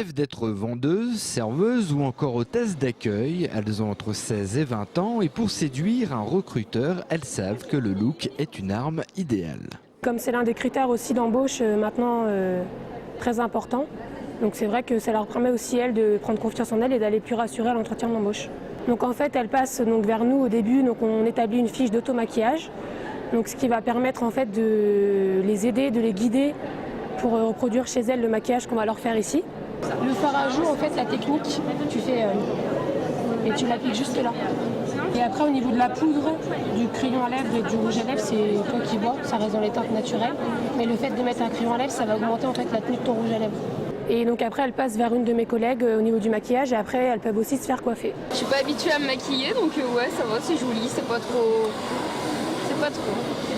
Rêvent d'être vendeuses, serveuses ou encore hôtesses d'accueil. Elles ont entre 16 et 20 ans et pour séduire un recruteur, elles savent que le look est une arme idéale. Comme c'est l'un des critères aussi d'embauche maintenant très important, donc c'est vrai que ça leur permet aussi elles de prendre confiance en elles et d'aller plus rassurées à l'entretien d'embauche. Donc en fait elles passent donc vers nous au début, donc on établit une fiche d'auto-maquillage, donc ce qui va permettre en fait de les aider, de les guider pour reproduire chez elles le maquillage qu'on va leur faire ici. Le fard à joues, en fait, la technique, tu fais et tu l'appliques juste là. Et après, au niveau de la poudre, du crayon à lèvres et du rouge à lèvres, c'est toi qui vois, ça reste dans les teintes naturelles. Mais le fait de mettre un crayon à lèvres, ça va augmenter en fait la tenue de ton rouge à lèvres. Et donc après, elles passent vers une de mes collègues au niveau du maquillage et après, elles peuvent aussi se faire coiffer. Je suis pas habituée à me maquiller, donc ouais, ça va, c'est joli, c'est pas trop. C'est pas trop.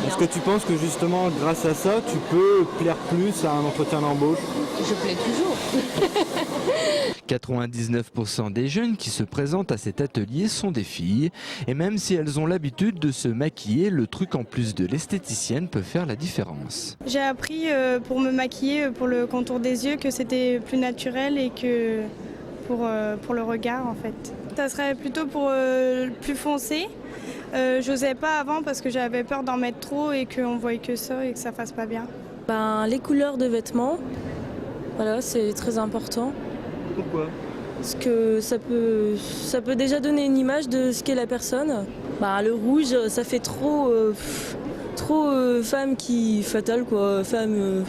Est-ce que tu penses que justement, grâce à ça, tu peux plaire plus à un entretien d'embauche? Je plais toujours. 99% des jeunes qui se présentent à cet atelier sont des filles. Et même si elles ont l'habitude de se maquiller, le truc en plus de l'esthéticienne peut faire la différence. J'ai appris pour me maquiller pour le contour des yeux que c'était plus naturel et que pour le regard en fait. Ça serait plutôt pour plus foncé. J'osais pas avant parce que j'avais peur d'en mettre trop et qu'on voyait que ça et que ça fasse pas bien. Les couleurs de vêtements, voilà, c'est très important. Pourquoi? Parce que ça peut déjà donner une image de ce qu'est la personne. Le rouge, ça fait trop femme fatale quoi, femme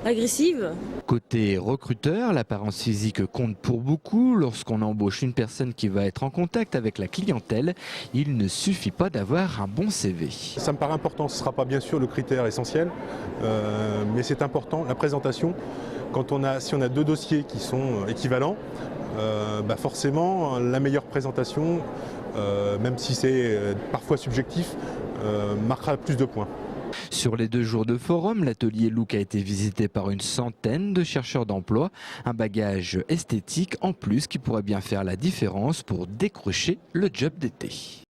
agressive. Côté recruteur, l'apparence physique compte pour beaucoup. Lorsqu'on embauche une personne qui va être en contact avec la clientèle, il ne suffit pas d'avoir un bon CV. Ça me paraît important, ce ne sera pas bien sûr le critère essentiel, mais c'est important, la présentation. Si on a deux dossiers qui sont équivalents, forcément la meilleure présentation, même si c'est parfois subjectif, marquera plus de points. Sur les 2 jours de forum, l'atelier Look a été visité par une centaine de chercheurs d'emploi. Un bagage esthétique en plus qui pourrait bien faire la différence pour décrocher le job d'été.